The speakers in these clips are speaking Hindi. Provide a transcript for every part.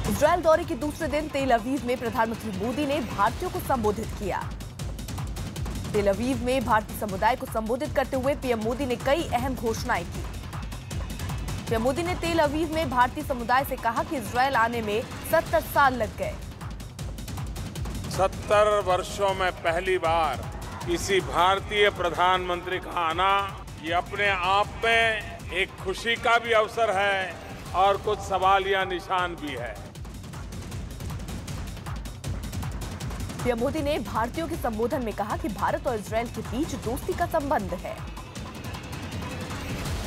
इजरायल दौरे के दूसरे दिन तेल अवीव में प्रधानमंत्री मोदी ने भारतीयों को संबोधित किया। तेल अवीव में भारतीय समुदाय को संबोधित करते हुए पीएम मोदी ने कई अहम घोषणाएं की। पीएम मोदी ने तेल अवीव में भारतीय समुदाय से कहा कि इजरायल आने में 70 साल लग गए। 70 वर्षों में पहली बार किसी भारतीय प्रधानमंत्री का आना ये अपने आप में एक खुशी का भी अवसर है और कुछ सवालिया निशान भी है। पीएम मोदी ने भारतीयों के संबोधन में कहा कि भारत और इजरायल के बीच दोस्ती का संबंध है।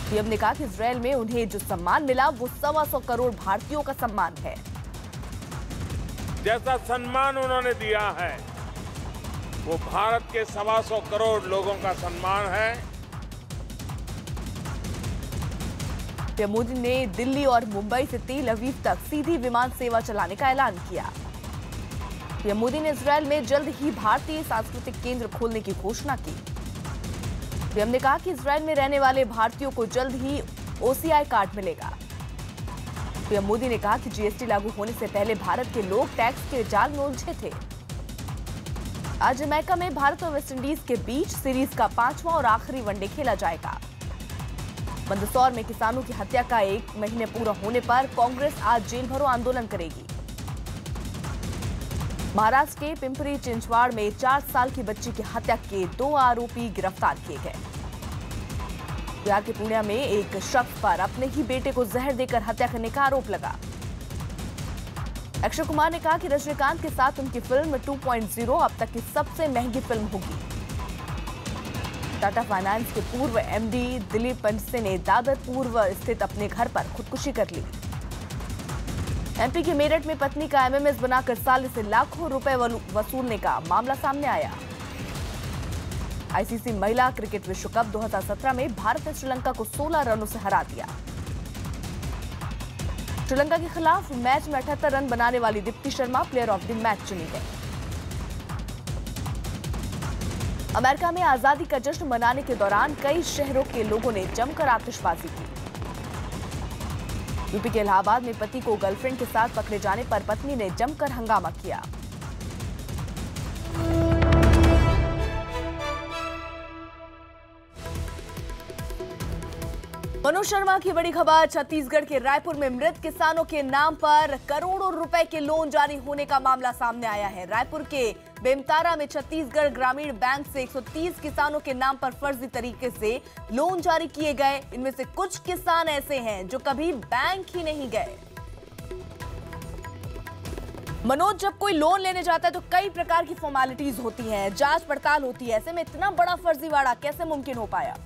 पीएम ने कहा कि इजरायल में उन्हें जो सम्मान मिला वो 125 करोड़ भारतीयों का सम्मान है। जैसा सम्मान उन्होंने दिया है वो भारत के 125 करोड़ लोगों का सम्मान है। पीएम मोदी ने दिल्ली और मुंबई से तेल अवीव तक सीधी विमान सेवा चलाने का ऐलान किया। पीएम मोदी ने इजरायल में जल्द ही भारतीय सांस्कृतिक केंद्र खोलने की घोषणा की। पीएम ने कहा कि इजरायल में रहने वाले भारतीयों को जल्द ही ओसीआई कार्ड मिलेगा। पीएम मोदी ने कहा कि जीएसटी लागू होने से पहले भारत के लोग टैक्स के जाल में उलझे थे। आज जमैका में भारत और वेस्टइंडीज के बीच सीरीज का 5वां और आखिरी वनडे खेला जाएगा। मंदसौर में किसानों की हत्या का 1 महीने पूरा होने पर कांग्रेस आज जेल भरो आंदोलन करेगी। महाराष्ट्र के पिंपरी चिंचवाड़ में 4 साल की बच्ची की हत्या के 2 आरोपी गिरफ्तार किए गए। बिहार के पूर्णिया में एक शख्स पर अपने ही बेटे को जहर देकर हत्या करने का आरोप लगा। अक्षय कुमार ने कहा कि रजनीकांत के साथ उनकी फिल्म 2.0 अब तक की सबसे महंगी फिल्म होगी। टाटा फाइनेंस के पूर्व एमडी दिलीप पंडसे ने दादर पूर्व स्थित अपने घर पर खुदकुशी कर ली। एमपी के मेरठ में पत्नी का एमएमएस बनाकर साले से लाखों रुपए वसूलने का मामला सामने आया। आईसीसी महिला क्रिकेट विश्व कप 2017 में भारत ने श्रीलंका को 16 रनों से हरा दिया। श्रीलंका के खिलाफ मैच में 78 रन बनाने वाली Deepti Sharma player of the match चुनी गई। अमेरिका में आजादी का जश्न मनाने के दौरान कई शहरों के लोगों ने जमकर आतिशबाजी की। यूपी के इलाहाबाद में पति को गर्लफ्रेंड के साथ पकड़े जाने पर पत्नी ने जमकर हंगामा किया। मनोज शर्मा की बड़ी खबर। छत्तीसगढ़ के रायपुर में मृत किसानों के नाम पर करोड़ों रुपए के लोन जारी होने का मामला सामने आया है। रायपुर के बेमतारा में छत्तीसगढ़ ग्रामीण बैंक से 130 किसानों के नाम पर फर्जी तरीके से लोन जारी किए गए। इनमें से कुछ किसान ऐसे हैं जो कभी बैंक ही नहीं गए। मनोज, जब कोई लोन लेने जाता है तो कई प्रकार की फॉर्मेलिटीज होती हैं, जांच पड़ताल होती है। ऐसे में इतना बड़ा फर्जीवाड़ा कैसे मुमकिन हो पाया?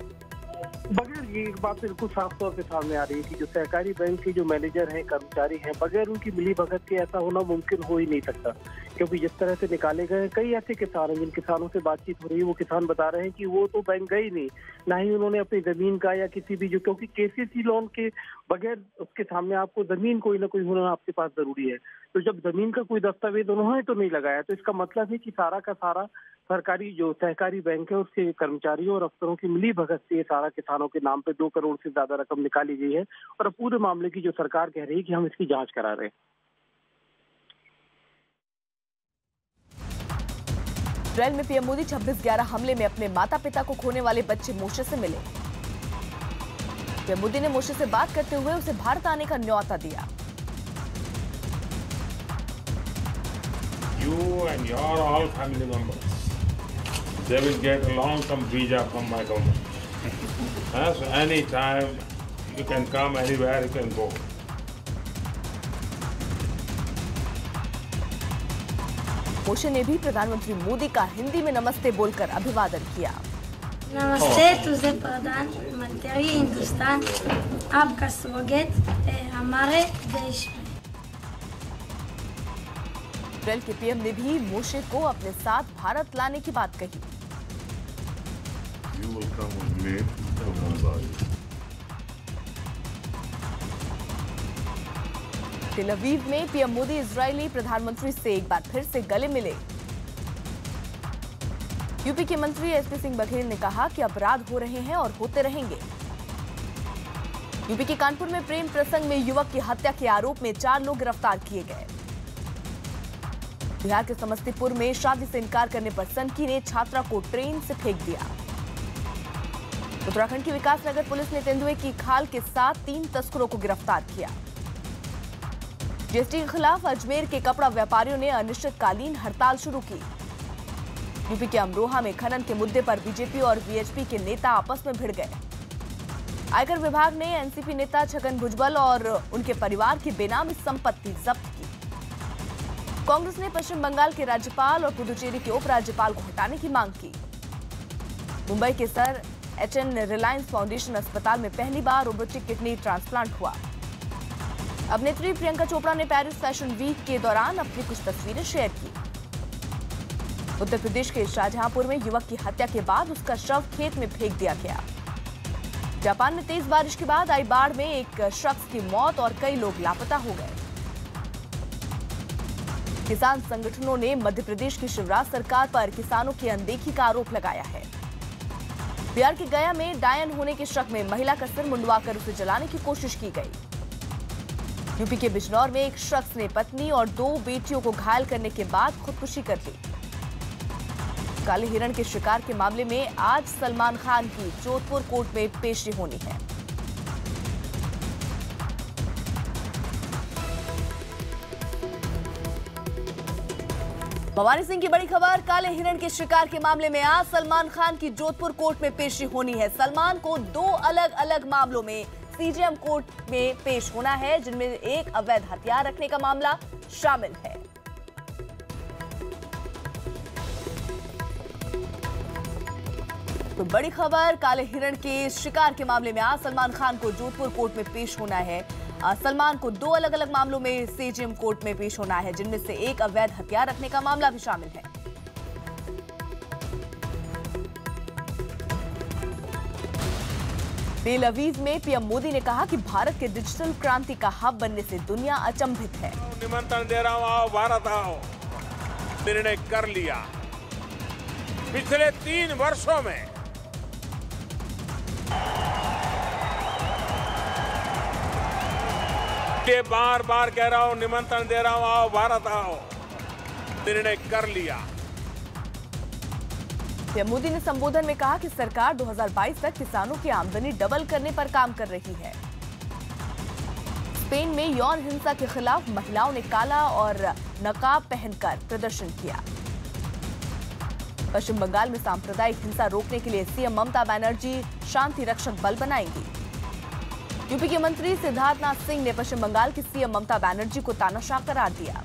बगैर ये एक बात बिल्कुल साफ तौर पे सामने आ रही है कि जो सहकारी बैंक के जो मैनेजर हैं, कर्मचारी हैं, बगैर उनकी मिलीभगत के ऐसा होना मुमकिन हो ही नहीं सकता। क्योंकि जिस तरह से निकाले गए कई ऐसे किसान हैं, जिन किसानों से बातचीत हो रही है वो किसान बता रहे हैं कि वो तो बैंक गए ही नहीं, ना ही उन्होंने अपनी जमीन का या किसी भी जो, क्योंकि केसीसी लोन के बगैर उसके सामने आपको जमीन कोई ना कोई होना आपके पास जरूरी है। तो जब जमीन का कोई दस्तावेज उन्होंने तो नहीं लगाया, तो इसका मतलब है कि सारा का सारा सरकारी जो सहकारी बैंक है उसके कर्मचारियों और अफसरों की मिली भगत से सारा किसानों के नाम पे 2 करोड़ से ज्यादा रकम निकाली गई है। और पूरे मामले की जो सरकार कह रही है कि हम इसकी जांच करा रहे हैं। इजरायल में पीएम मोदी 26/11 हमले में अपने माता पिता को खोने वाले बच्चे मोशे से मिले। पीएम मोदी ने मोशे से बात करते हुए उसे भारत आने का न्योता दिया। You and your all family members, they will get a long-term visa from my government. So anytime you can come, anywhere you can go. मोशे ने भी प्रधानमंत्री मोदी का हिंदी में नमस्ते बोलकर अभिवादन किया। नमस्ते तुझे प्रधानमंत्री हिंदुस्तान, आपका स्वागत है हमारे देश में। इजरायल के पीएम ने भी मोशे को अपने साथ भारत लाने की बात कही। तेल अवीव में पीएम मोदी इजरायली प्रधानमंत्री से एक बार फिर से गले मिले। यूपी के मंत्री एसपी सिंह बघेल ने कहा कि अपराध हो रहे हैं और होते रहेंगे। यूपी के कानपुर में प्रेम प्रसंग में युवक की हत्या के आरोप में 4 लोग गिरफ्तार किए गए। बिहार के समस्तीपुर में शादी से इनकार करने पर सनकी ने छात्रा को ट्रेन से फेंक दिया। उत्तराखंड की विकासनगर पुलिस ने तेंदुए की खाल के साथ 3 तस्करों को गिरफ्तार किया। जीएसटी के खिलाफ अजमेर के कपड़ा व्यापारियों ने अनिश्चितकालीन हड़ताल शुरू की। यूपी के अमरोहा में खनन के मुद्दे पर बीजेपी और वीएचपी के नेता आपस में भिड़ गए। आयकर विभाग ने एनसीपी नेता छगन भुजबल और उनके परिवार की बेनामी संपत्ति जब्त की। कांग्रेस ने पश्चिम बंगाल के राज्यपाल और पुदुचेरी के उपराज्यपाल को हटाने की मांग की। मुंबई के सर एचएन रिलायंस फाउंडेशन अस्पताल में पहली बार रोबोटिक किडनी ट्रांसप्लांट हुआ। अभिनेत्री प्रियंका चोपड़ा ने पेरिस फैशन वीक के दौरान अपनी कुछ तस्वीरें शेयर की। उत्तर प्रदेश के शाहजहांपुर में युवक की हत्या के बाद उसका शव खेत में फेंक दिया गया। जापान में तेज बारिश के बाद आई बाढ़ में एक शख्स की मौत और कई लोग लापता हो गए। किसान संगठनों ने मध्य प्रदेश की शिवराज सरकार पर किसानों की अनदेखी का आरोप लगाया है। बिहार के गया में डायन होने के शक में महिला का सिर मुंडवाकर उसे जलाने की कोशिश की गई। यूपी के बिजनौर में एक शख्स ने पत्नी और 2 बेटियों को घायल करने के बाद खुदकुशी कर ली। काले हिरण के शिकार के मामले में आज सलमान खान की जोधपुर कोर्ट में पेशी होनी है। भवानी सिंह की बड़ी खबर, काले हिरण के शिकार के मामले में आज सलमान खान की जोधपुर कोर्ट में पेशी होनी है। सलमान को 2 अलग अलग मामलों में सीजेएम कोर्ट में पेश होना है, जिनमें एक अवैध हथियार रखने का मामला शामिल है। तो बड़ी खबर, काले हिरण के शिकार के मामले में आज सलमान खान को जोधपुर कोर्ट में पेश होना है। सलमान को 2 अलग अलग मामलों में सीजेएम कोर्ट में पेश होना है, जिनमें से एक अवैध हथियार रखने का मामला भी शामिल है। तेल अवीव में पीएम मोदी ने कहा कि भारत के डिजिटल क्रांति का हब बनने से दुनिया अचंभित है। निमंत्रण दे रहा हूं, आओ भारत आओ। निर्णय कर लिया। पिछले 3 वर्षों में ये बार बार कह रहा हूं, निमंत्रण दे रहा हूं, आओ भारत आओ। निर्णय कर लिया। पीएम मोदी ने संबोधन में कहा कि सरकार 2022 तक किसानों की आमदनी डबल करने पर काम कर रही है। स्पेन में यौन हिंसा के खिलाफ महिलाओं ने काला और नकाब पहनकर प्रदर्शन किया। पश्चिम बंगाल में सांप्रदायिक हिंसा रोकने के लिए सीएम ममता बनर्जी शांति रक्षक बल बनाएंगी। यूपी के मंत्री सिद्धार्थनाथ सिंह ने पश्चिम बंगाल की सीएम ममता बनर्जी को तानाशाह करार दिया।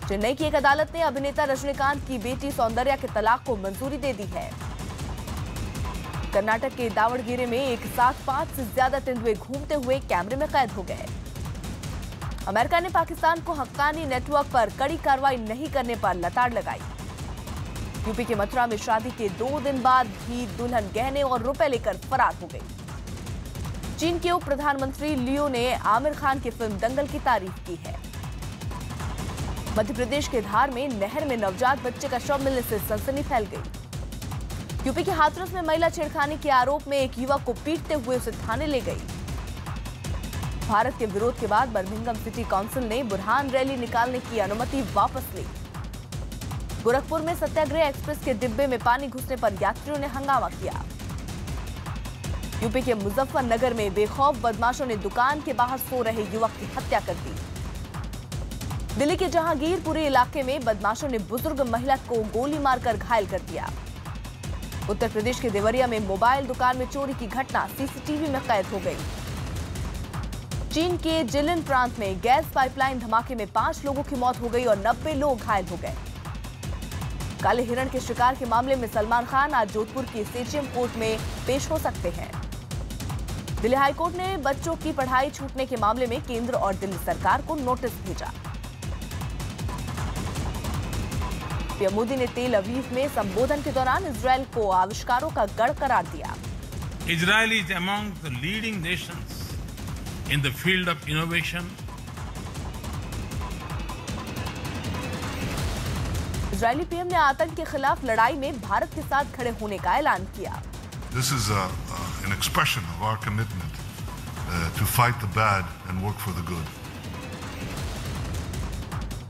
चेन्नई की एक अदालत ने अभिनेता रजनीकांत की बेटी सौंदर्या के तलाक को मंजूरी दे दी है। कर्नाटक के दावड़गेरे में एक साथ 5 से ज्यादा तेंदुए घूमते हुए कैमरे में कैद हो गए। अमेरिका ने पाकिस्तान को हक्कानी नेटवर्क पर कड़ी कार्रवाई नहीं करने पर लताड़ लगाई। यूपी के मथुरा में शादी के 2 दिन बाद भी दुल्हन गहने और रुपए लेकर फरार हो गई। चीन के उप प्रधानमंत्री लियो ने आमिर खान की फिल्म दंगल की तारीफ की है। मध्य प्रदेश के धार में नहर में नवजात बच्चे का शव मिलने से सनसनी फैल गई। यूपी के हाथरस में महिला छेड़खानी के आरोप में एक युवक को पीटते हुए उसे थाने ले गई। भारत के विरोध के बाद बर्मिंघम सिटी काउंसिल ने बुरहान रैली निकालने की अनुमति वापस ली। गोरखपुर में सत्याग्रह एक्सप्रेस के डिब्बे में पानी घुसने पर यात्रियों ने हंगामा किया। यूपी के मुजफ्फरनगर में बेखौफ बदमाशों ने दुकान के बाहर सो रहे युवक की हत्या कर दी। दिल्ली के जहांगीरपुरी इलाके में बदमाशों ने बुजुर्ग महिला को गोली मारकर घायल कर दिया। उत्तर प्रदेश के देवरिया में मोबाइल दुकान में चोरी की घटना सीसीटीवी में कैद हो गई। चीन के जिलिन प्रांत में गैस पाइपलाइन धमाके में 5 लोगों की मौत हो गई और 90 लोग घायल हो गए। काले हिरण के शिकार के मामले में सलमान खान आज जोधपुर की सीजेएम कोर्ट में पेश हो सकते हैं। दिल्ली हाईकोर्ट ने बच्चों की पढ़ाई छूटने के मामले में केंद्र और दिल्ली सरकार को नोटिस भेजा। पीएम मोदी ने तेल अवीव में संबोधन के दौरान इजरायल को आविष्कारों का गढ़ करार दिया। Israel is among the leading nations in the field of innovation. Israeli PM ने आतंक के खिलाफ लड़ाई में भारत के साथ खड़े होने का ऐलान किया। This is an expression of our commitment to fight the bad and work for the good.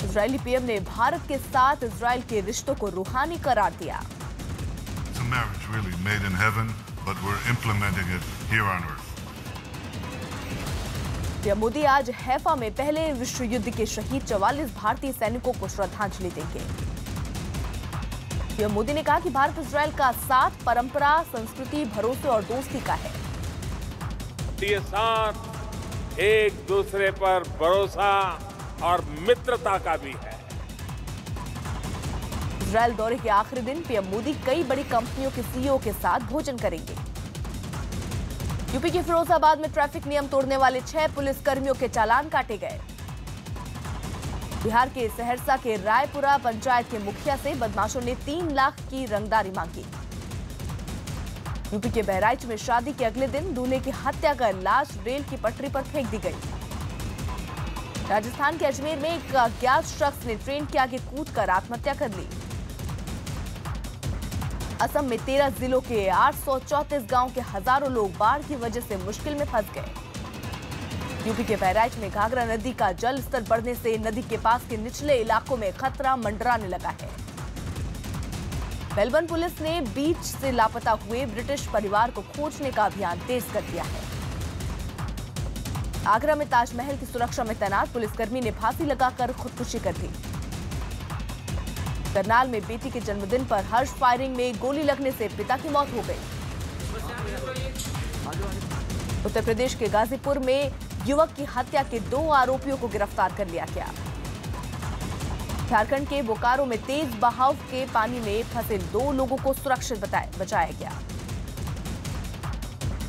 Israeli PM ने भारत के साथ इजरायल के रिश्तों को रूहानी करार दिया। It's a marriage really made in heaven, but we're implementing it here on earth. PM Modi आज हैफा में पहले विश्व युद्ध के शहीद 44 भारतीय सैनिकों को श्रद्धांजलि देंगे। पीएम मोदी ने कहा कि भारत इजरायल का साथ परंपरा, संस्कृति, भरोसे और दोस्ती का है। ये साथ एक दूसरे पर भरोसा और मित्रता का भी है। इजरायल दौरे के आखिरी दिन पीएम मोदी कई बड़ी कंपनियों के सीईओ के साथ भोजन करेंगे। यूपी के फिरोजाबाद में ट्रैफिक नियम तोड़ने वाले 6 पुलिसकर्मियों के चालान काटे गए। बिहार के सहरसा के रायपुरा पंचायत के मुखिया से बदमाशों ने 3 लाख की रंगदारी मांगी। यूपी के बहराइच में शादी के अगले दिन दूल्हे की हत्या कर लाश रेल की पटरी पर फेंक दी गई। राजस्थान के अजमेर में एक अज्ञात शख्स ने ट्रेन के आगे कूदकर आत्महत्या कर ली। असम में 13 जिलों के 834 गांव के हजारों लोग बाढ़ की वजह से मुश्किल में फंस गए। यूपी के बहराइच में घाघरा नदी का जल स्तर बढ़ने से नदी के पास के निचले इलाकों में खतरा मंडराने लगा है। मेलबर्न पुलिस ने बीच से लापता हुए ब्रिटिश परिवार को खोजने का अभियान तेज कर दिया है। आगरा में ताजमहल की सुरक्षा में तैनात पुलिसकर्मी ने फांसी लगाकर खुदकुशी कर दी। करनाल में बेटी के जन्मदिन पर हर्ष फायरिंग में गोली लगने से पिता की मौत हो गई। उत्तर प्रदेश के गाजीपुर में युवक की हत्या के 2 आरोपियों को गिरफ्तार कर लिया गया। झारखंड के बोकारो में तेज बहाव के पानी में फंसे 2 लोगों को सुरक्षित बचाया गया।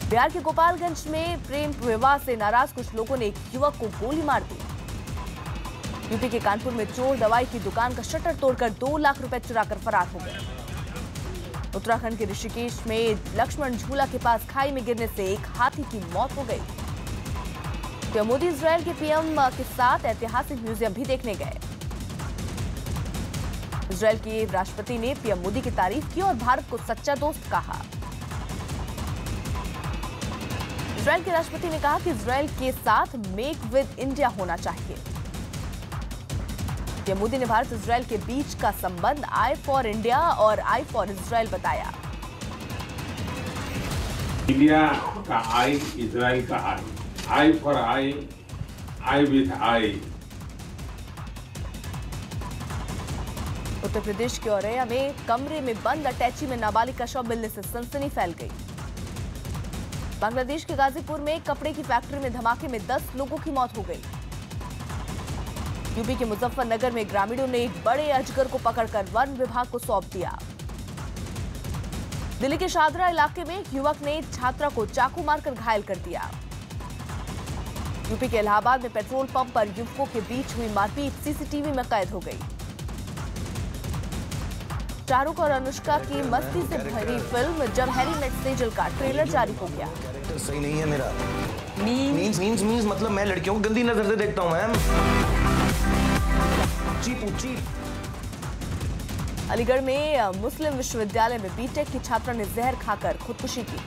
बिहार के गोपालगंज में प्रेम विवाह से नाराज कुछ लोगों ने एक युवक को गोली मार दी। यूपी के कानपुर में चोर दवाई की दुकान का शटर तोड़कर 2 लाख रुपए चुराकर फरार हो गए। उत्तराखंड के ऋषिकेश में लक्ष्मण झूला के पास खाई में गिरने से एक हाथी की मौत हो गई। पीएम मोदी इजरायल के पीएम के साथ ऐतिहासिक म्यूजियम भी देखने गए। इजरायल के राष्ट्रपति ने पीएम मोदी की तारीफ की और भारत को सच्चा दोस्त कहा। इजरायल के राष्ट्रपति ने कहा कि इजरायल के साथ मेक विद इंडिया होना चाहिए। पीएम मोदी ने भारत इजरायल के बीच का संबंध आई फॉर इंडिया और आई फॉर इजरायल बताया। इंडिया का आई, इजरायल का I for I with I. Uttar Pradesh के औरैया में कमरे में बंद अटैची में नाबालिग का शव मिलने से सनसनी फैल गई। बांग्लादेश के गाजीपुर में कपड़े की फैक्ट्री में धमाके में 10 लोगों की मौत हो गई। यूपी के मुजफ्फरनगर में ग्रामीणों ने एक बड़े अजगर को पकड़कर वन विभाग को सौंप दिया। दिल्ली के शादरा इलाके में एक युवक ने छात्रा को चाकू मारकर घायल कर दिया। यूपी के इलाहाबाद में पेट्रोल पंप पर युवकों के बीच हुई मारपीट सीसीटीवी में कैद हो गई। शाहरुख और अनुष्का की मस्ती से भरी फिल्म जब हैरी मेट सेजल का ट्रेलर जारी हो गया। सही नहीं है मेरा। मीन्स मतलब मैं लड़कियों को गंदी नजर से देखता हूँ मैम। अलीगढ़ में मुस्लिम विश्वविद्यालय में बीटेक की छात्रा ने जहर खाकर खुदकुशी की।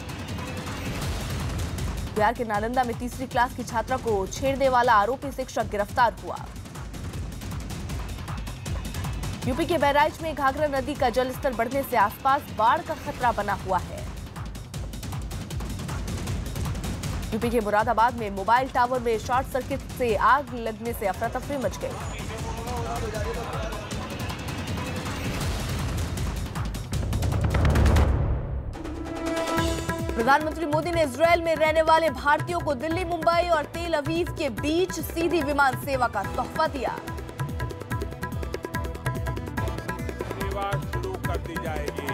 बिहार के नालंदा में तीसरी क्लास की छात्रा को छेड़ने वाला आरोपी शिक्षक गिरफ्तार हुआ। यूपी के बहराइच में घाघरा नदी का जलस्तर बढ़ने से आसपास बाढ़ का खतरा बना हुआ है। यूपी के मुरादाबाद में मोबाइल टावर में शॉर्ट सर्किट से आग लगने से अफरा तफरी मच गई। प्रधानमंत्री मोदी ने इजरायल में रहने वाले भारतीयों को दिल्ली, मुंबई और तेल अवीव के बीच सीधी विमान सेवा का तोहफा दिया। सेवा शुरू कर दी जाएगी।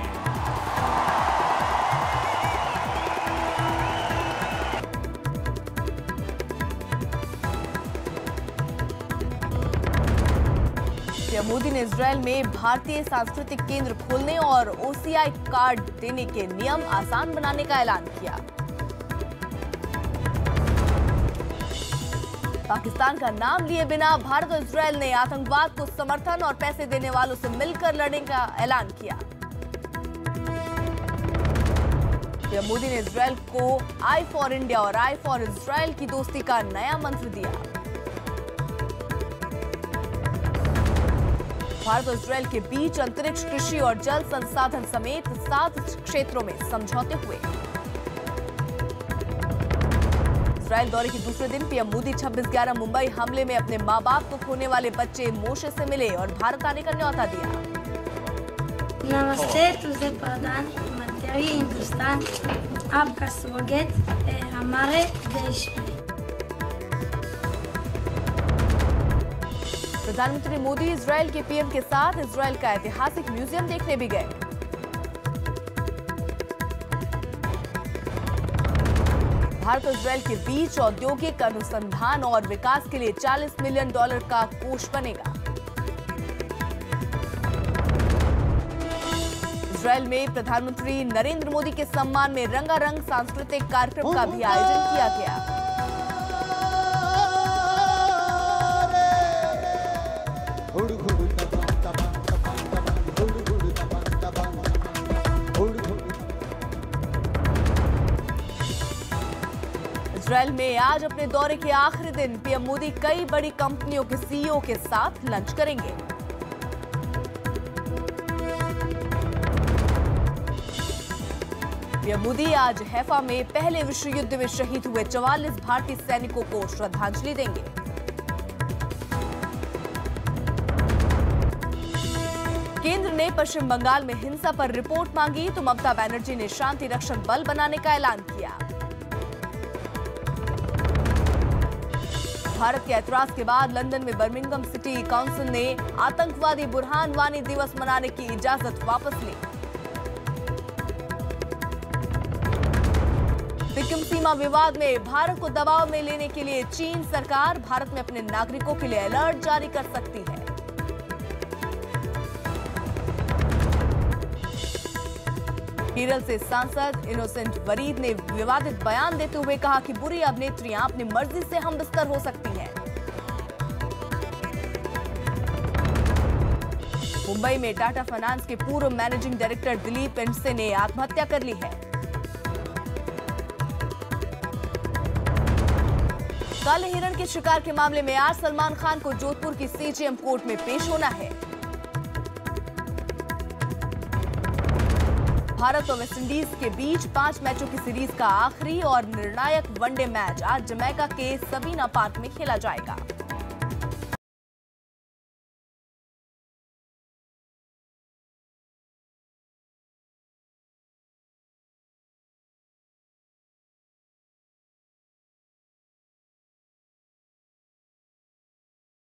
पीएम मोदी ने इजरायल में भारतीय सांस्कृतिक केंद्र खोलने और ओसीआई कार्ड देने के नियम आसान बनाने का ऐलान किया। पाकिस्तान का नाम लिए बिना भारत और इजरायल ने आतंकवाद को समर्थन और पैसे देने वालों से मिलकर लड़ने का ऐलान किया। पीएम मोदी ने इजरायल को आई फॉर इंडिया और आई फॉर इजरायल की दोस्ती का नया मंत्र दिया। भारत और इजरायल के बीच अंतरिक्ष, कृषि और जल संसाधन समेत 7 क्षेत्रों में समझौते हुए। इजरायल दौरे के दूसरे दिन पीएम मोदी 26/11 मुंबई हमले में अपने मां बाप को खोने वाले बच्चे मोशे से मिले और भारत आने का न्योता दिया। नमस्ते तुझे प्रधानमंत्री हिंदुस्तान, आपका स्वागत है हमारे देश में। प्रधानमंत्री मोदी इजरायल के पीएम के साथ इजरायल का ऐतिहासिक म्यूजियम देखने भी गए। भारत और इजरायल के बीच औद्योगिक अनुसंधान और विकास के लिए $40 मिलियन का कोष बनेगा। इजरायल में प्रधानमंत्री नरेंद्र मोदी के सम्मान में रंगारंग सांस्कृतिक कार्यक्रम का भी आयोजन किया गया। इजरायल में आज अपने दौरे के आखिरी दिन पीएम मोदी कई बड़ी कंपनियों के सीईओ के साथ लंच करेंगे। पीएम मोदी आज हैफा में पहले विश्व युद्ध में शहीद हुए 44 भारतीय सैनिकों को श्रद्धांजलि देंगे। केंद्र ने पश्चिम बंगाल में हिंसा पर रिपोर्ट मांगी तो ममता बनर्जी ने शांति रक्षक बल बनाने का ऐलान किया। भारत के ऐतराज के बाद लंदन में बर्मिंघम सिटी काउंसिल ने आतंकवादी बुरहान वानी दिवस मनाने की इजाजत वापस ली। सिक्किम सीमा विवाद में भारत को दबाव में लेने के लिए चीन सरकार भारत में अपने नागरिकों के लिए अलर्ट जारी कर सकती है। केरल से सांसद इनोसेंट वरीद ने विवादित बयान देते हुए कहा कि बुरी अभिनेत्रियां अपनी मर्जी से हमबिस्तर हो सकती हैं। मुंबई में टाटा फाइनेंस के पूर्व मैनेजिंग डायरेक्टर दिलीप एंडसे ने आत्महत्या कर ली है। काले हिरण के शिकार के मामले में आज सलमान खान को जोधपुर की सीजेएम कोर्ट में पेश होना है। भारत और वेस्टइंडीज के बीच 5 मैचों की सीरीज का आखिरी और निर्णायक वनडे मैच आज जमैका के सबीना पार्क में खेला जाएगा।